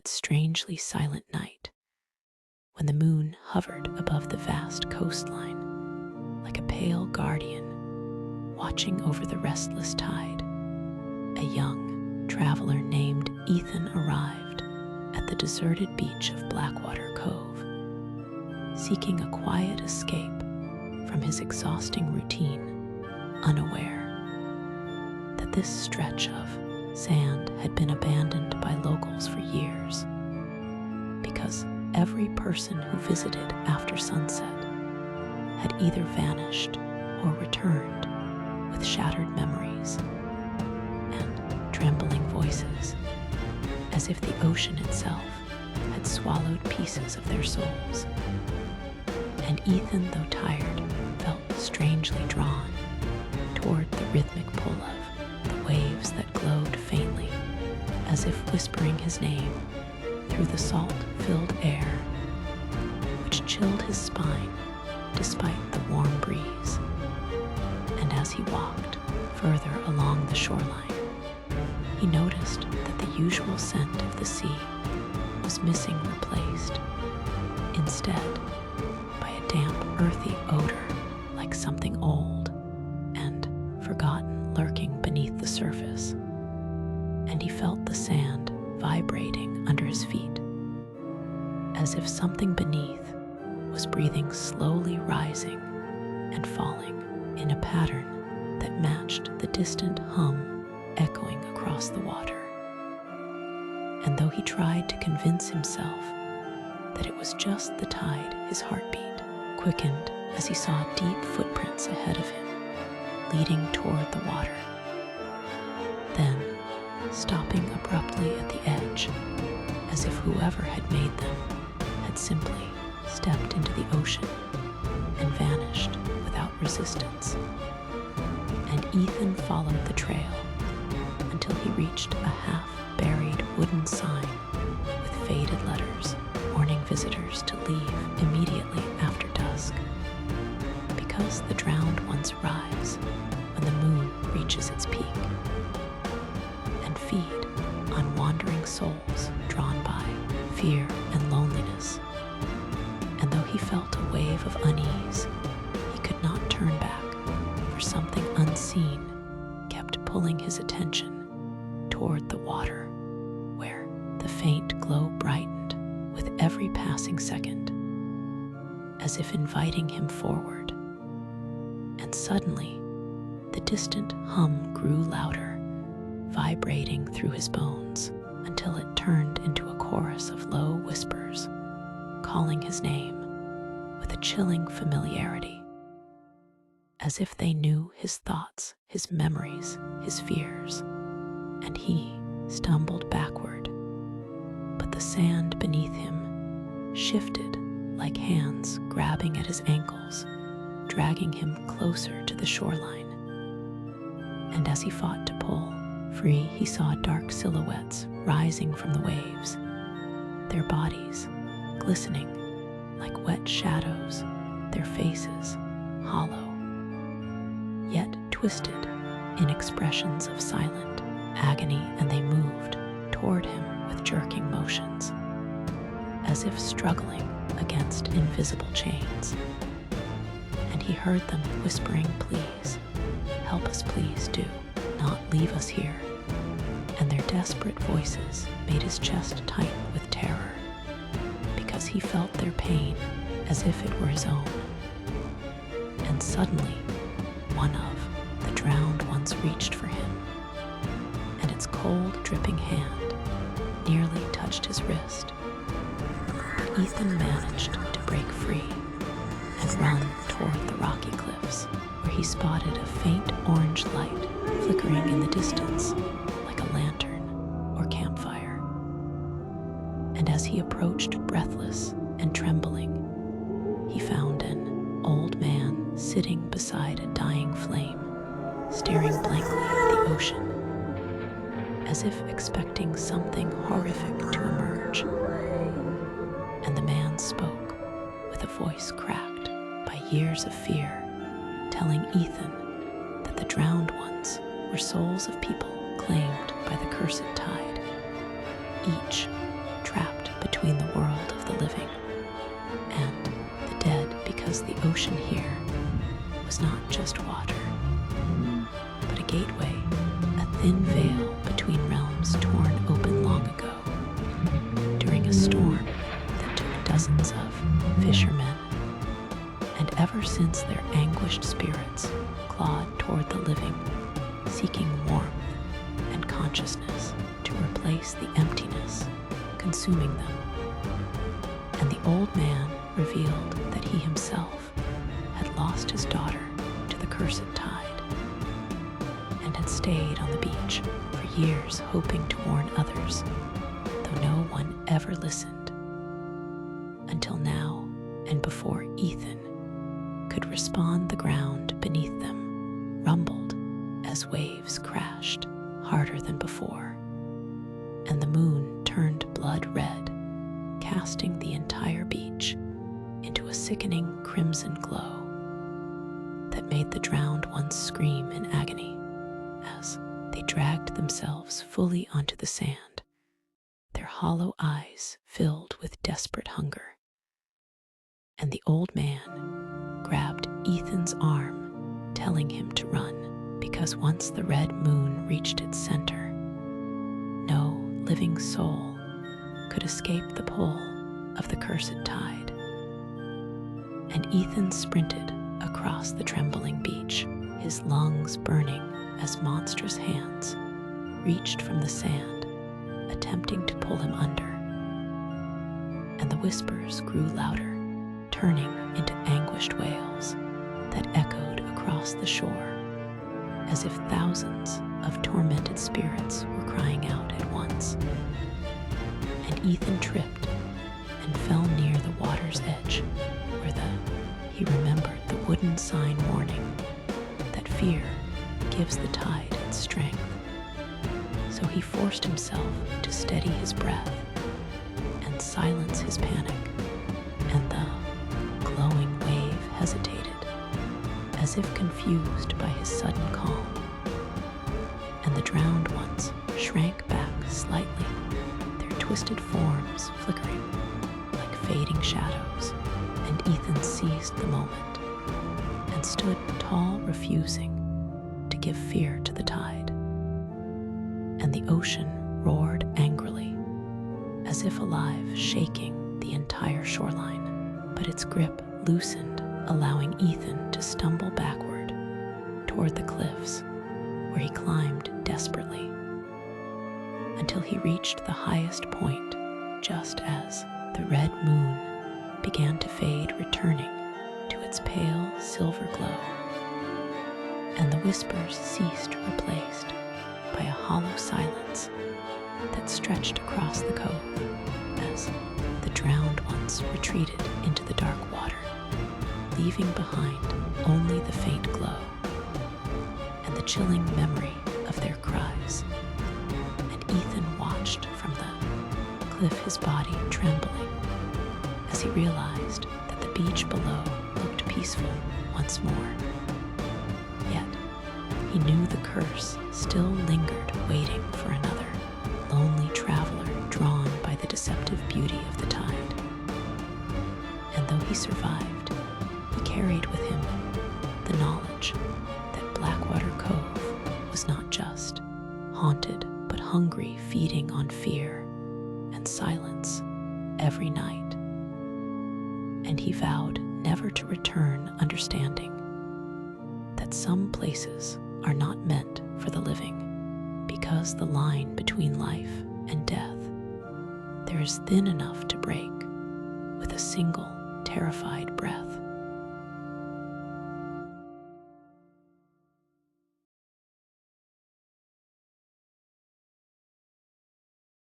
but strangely silent night, when the moon hovered above the vast coastline like a pale guardian watching over the restless tide, a young traveler named Ethan arrived at the deserted beach of Blackwater Cove, seeking a quiet escape from his exhausting routine, unaware that this stretch of sand had been abandoned by locals for years, because every person who visited after sunset had either vanished or returned with shattered memories and trembling voices, as if the ocean itself had swallowed pieces of their souls. And Ethan, though tired, felt strangely drawn toward the rhythmic pull of the waves that glowed faintly, as if whispering his name through the salt-filled air, which chilled his spine despite the warm breeze. And as he walked further along the shoreline, he noticed that the usual scent of the sea was missing, replaced instead by a damp, earthy odor like something old and forgotten lurking beneath the surface. And he felt the sand vibrating under his feet, as if something beneath was breathing, slowly rising and falling in a pattern that matched the distant hum echoing across the water. And though he tried to convince himself that it was just the tide, his heartbeat quickened as he saw deep footprints ahead of him, leading toward the water. Then, stopping abruptly at the edge, as if whoever had made them had simply stepped into the ocean and vanished without resistance. And Ethan followed the trail until he reached a half-buried wooden sign with faded letters warning visitors to leave immediately after dusk, because the drowned ones rise when the moon reaches its peak, and feed on wandering souls drawn by fear and loneliness. And though he felt a wave of unease, he could not turn back, for something unseen kept pulling his attention toward the water, where the faint glow brightened with every passing second, as if inviting him forward. And suddenly, the distant hum grew louder, vibrating through his bones until it turned into a chorus of low whispers, calling his name with a chilling familiarity, as if they knew his thoughts, his memories, his fears. And he stumbled backward, but the sand beneath him shifted like hands grabbing at his ankles, dragging him closer to the shoreline. And as he fought to pull free, he saw dark silhouettes rising from the waves, their bodies glistening like wet shadows, their faces hollow, yet twisted in expressions of silent agony, and they moved toward him with jerking motions, as if struggling against invisible chains. And he heard them whispering, "Please, help us, please do not leave us here." And their desperate voices made his chest tighten with terror, because he felt their pain as if it were his own. And suddenly, one of the drowned ones reached for him, and its cold, dripping hand nearly touched his wrist. Ethan managed to break free and run toward the rocky cliffs, where he spotted a faint orange light flickering in the distance like a lantern or campfire. And as he approached, breathless and trembling, he found an old man sitting beside a dying flame, staring blankly at the ocean, as if expecting something horrific to emerge. And the man spoke with a voice cracked by years of fear, telling Ethan that the drowned ones were souls of people claimed by the cursed tide, each trapped between the world of the living and the dead, because the ocean here was not just water, but a gateway, a thin veil between realms torn open long ago during a storm that took dozens of fishermen. And ever since, their anguished spirits clawed toward the living, seeking warmth and consciousness to replace the emptiness consuming them. And the old man revealed that he himself had lost his daughter to the cursed tide, and had stayed on the beach for years hoping to warn others, though no one ever listened, until now, and before Ethan could respond, the ground beneath them rumbled as waves crashed harder than before, and the moon turned blood red, casting the entire beach into a sickening crimson glow that made the drowned ones scream in agony as they dragged themselves fully onto the sand, their hollow eyes filled with desperate hunger. And the old man grabbed Ethan's arm, telling him to run, because once the red moon reached its center, no living soul could escape the pull of the cursed tide. And Ethan sprinted across the trembling beach, his lungs burning as monstrous hands reached from the sand, attempting to pull him under. And the whispers grew louder, turning into anguished wails that echoed across the shore, as if thousands of tormented spirits were crying out at once. And Ethan tripped and fell near the water's edge, where he remembered the wooden sign warning that fear gives the tide its strength. So he forced himself to steady his breath and silence his panic, and the glowing wave hesitated, as if confused by his sudden calm. And the drowned ones shrank back slightly, their twisted forms flickering like fading shadows, and Ethan seized the moment and stood tall, refusing to give fear to the tide. And the ocean roared angrily, as if alive, shaking the entire shoreline, but its grip loosened, allowing Ethan to stumble backward toward the cliffs, where he climbed desperately until he reached the highest point, just as the red moon began to fade, returning to its pale silver glow, and the whispers ceased, replaced by a hollow silence that stretched across the cove as the drowned ones retreated into the dark water, leaving behind only the faint glow and the chilling memory of their cries. And Ethan watched from the cliff, his body trembling, as he realized that the beach below looked peaceful once more. Yet he knew the curse still lingered, waiting for another lonely traveler drawn by the deceptive beauty of the tide. And though he survived, he carried with him the knowledge that Blackwater Cove was not just haunted, but hungry, feeding on fear and silence every night. And he vowed never to return, understanding that some places are not meant for the living, because the line between life and death there is thin enough to break with a single terrified breath.